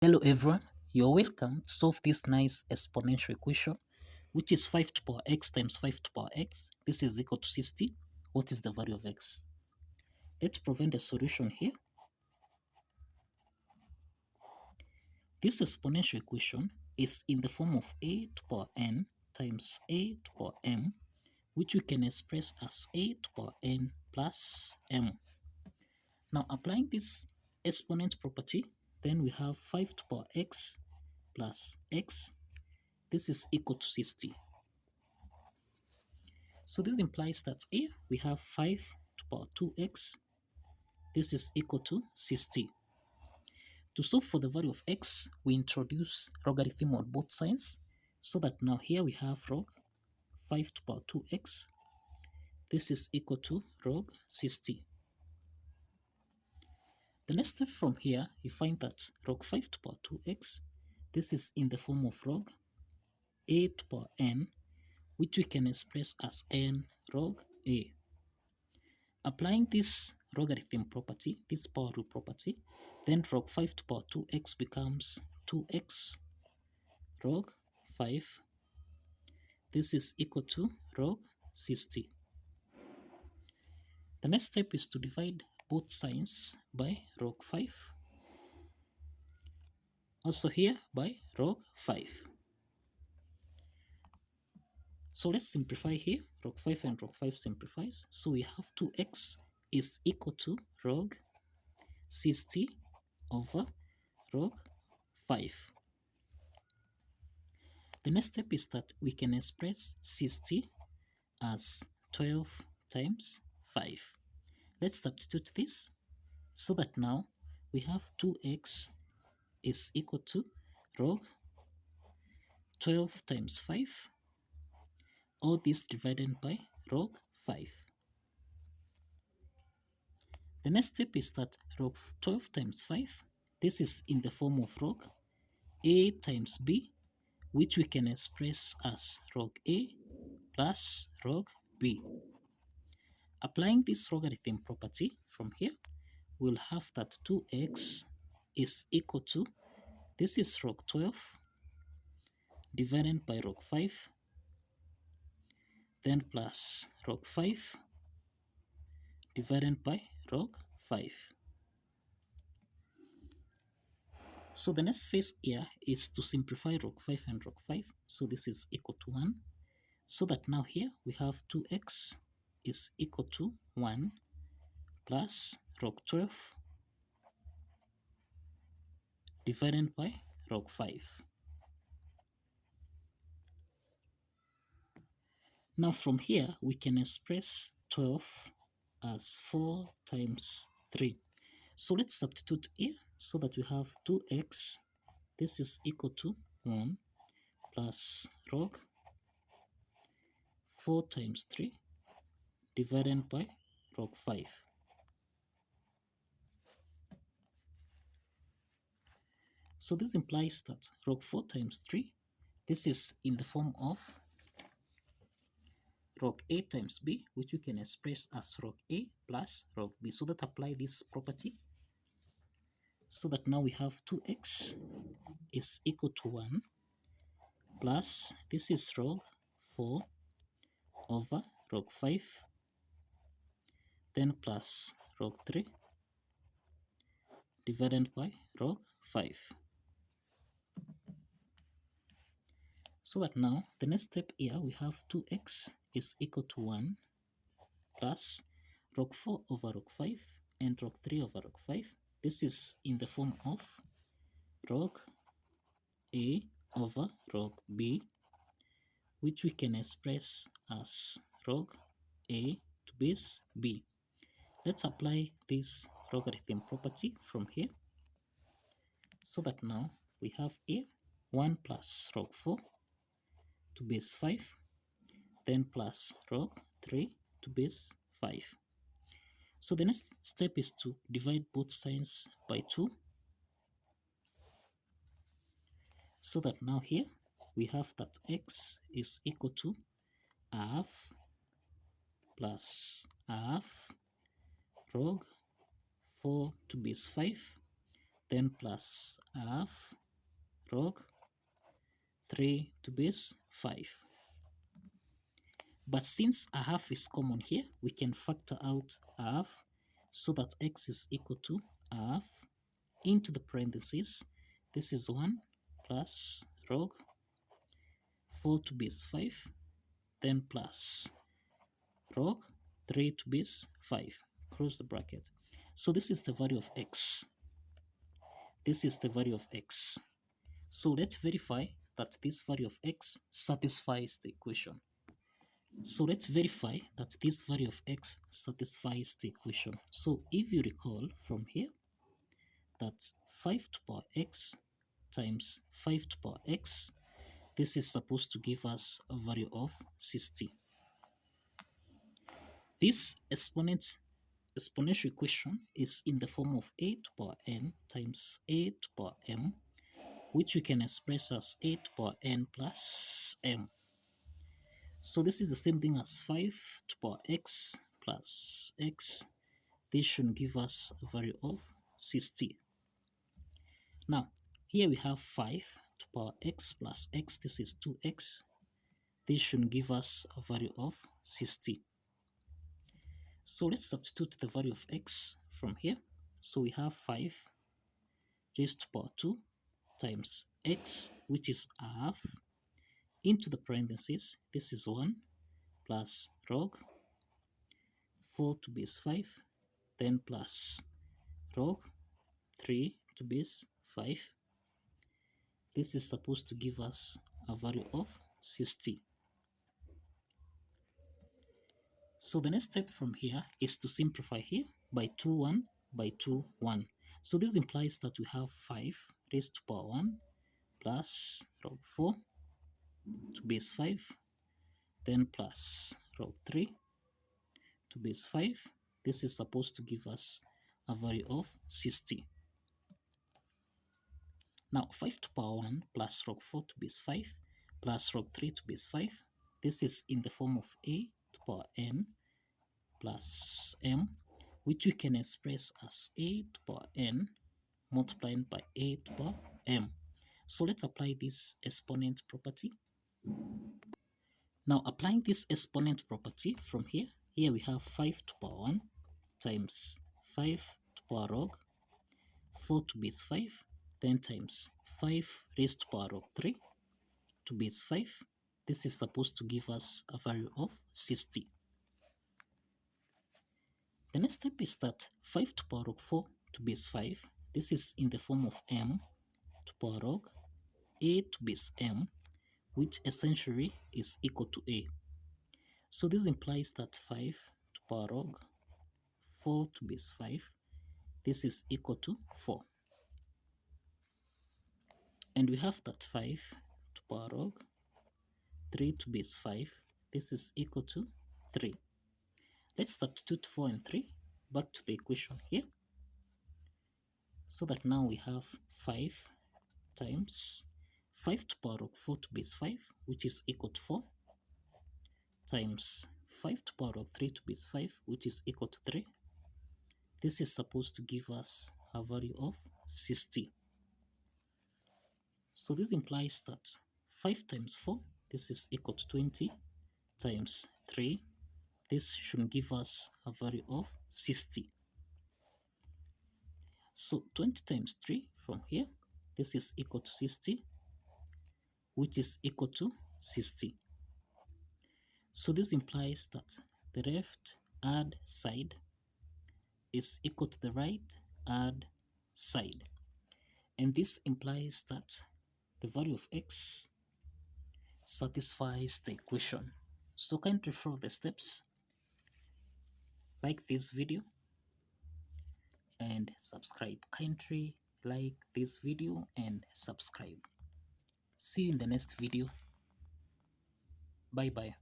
Hello everyone, you're welcome to solve this nice exponential equation, which is 5 to power x times 5 to power x. This is equal to 60. What is the value of x? Let's provide a solution here. This exponential equation is in the form of a to power n times a to power m, which we can express as a to power n plus m. Now applying this exponent property, then we have 5 to power x plus x. This is equal to 60. So this implies that here we have 5 to power 2x. This is equal to 60. To solve for the value of x, we introduce logarithm on both sides, so that now here we have log 5 to power 2x. This is equal to log 60. The next step from here, you find that log 5 to power 2x, this is in the form of log a to power n, which we can express as n log a. Applying this logarithm property, this power rule property, then log 5 to power 2x becomes 2x log 5. This is equal to log 60. The next step is to divide both sides by log 5. Also here by log 5. So let's simplify here. Log 5 and log 5 simplifies. So we have 2x is equal to log 60 over log 5. The next step is that we can express 60 as 12 times 5. Let's substitute this so that now we have 2x is equal to log 12 times 5. All this divided by log 5. The next step is that log 12 times 5, this is in the form of log a times b, which we can express as log a plus log b. Applying this logarithm property from here, we'll have that 2x is equal to, this is log 12 divided by log 5, then plus log 5 divided by log 5. So the next phase here is to simplify log 5 and log 5. So this is equal to 1. So that now here we have 2x is equal to 1 plus log 12 divided by log 5. Now from here we can express 12 as 4 times 3. So let's substitute here so that we have 2x, this is equal to 1 plus log 4 times 3 divided by log 5. So this implies that log 4 times 3, this is in the form of log a times b, which you can express as log a plus log b. So that apply this property so that now we have 2x is equal to 1 plus, this is log 4 over log 5, then plus log 3 divided by log 5. So that now the next step here we have 2x is equal to 1 plus log 4 over log 5 and log 3 over log 5. This is in the form of log a over log b, which we can express as log a to base b. Let's apply this logarithm property from here so that now we have here 1 plus log 4 to base 5, then plus log 3 to base 5. So the next step is to divide both sides by 2. So that now here we have that x is equal to half plus half log 4 to base 5 then plus half log 3 to base 5. But since a half is common here, we can factor out half so that x is equal to half into the parentheses. This is 1 plus log 4 to base 5, then plus log 3 to base 5, close the bracket. So this is the value of x. This is the value of x. So let's verify that this value of x satisfies the equation. So let's verify that this value of x satisfies the equation. So if you recall from here that 5 to power x times 5 to power x, this is supposed to give us a value of 60. This exponential equation is in the form of a to power n times a to power m, which we can express as a to power n plus m. So this is the same thing as 5 to power x plus x. This should give us a value of 60. Now, here we have 5 to power x plus x. This is 2x. This should give us a value of 60. So let's substitute the value of x from here. So we have 5 raised to power 2 times x, which is half, into the parentheses. This is 1 plus log 4 to base 5, then plus log 3 to base 5. This is supposed to give us a value of 60. So the next step from here is to simplify here by 2, 1 by 2, 1. So this implies that we have 5 raised to power 1 plus log 4 to base 5, then plus log 3 to base 5. This is supposed to give us a value of 60. Now 5 to power 1 plus log 4 to base 5 plus log 3 to base 5. This is in the form of a to power n plus m, which we can express as a to power n multiplied by a to power m. So let's apply this exponent property. Now applying this exponent property from here, we have 5 to power 1 times 5 to power log 4 to base 5, then times 5 raised to power log 3 to base 5. This is supposed to give us a value of 60. The next step is that 5 to power log 4 to base 5, this is in the form of m to power log a to base m, which essentially is equal to a. So this implies that 5 to power log 4 to base 5, this is equal to 4. And we have that 5 to power log 3 to base 5, this is equal to 3. Let's substitute 4 and 3 back to the equation here. So that now we have 5 times 5 to power log 4 to base 5, which is equal to 4, times 5 to power log 3 to base 5, which is equal to 3. This is supposed to give us a value of 60. So this implies that 5 times 4, this is equal to 20, times 3, this should give us a value of 60. So 20 times 3 from here, this is equal to 60, which is equal to 60. So this implies that the left hand side is equal to the right hand side. And this implies that the value of x satisfies the equation. So kindly follow the steps, like this video, and subscribe. Kindly like this video and subscribe. See you in the next video. Bye bye.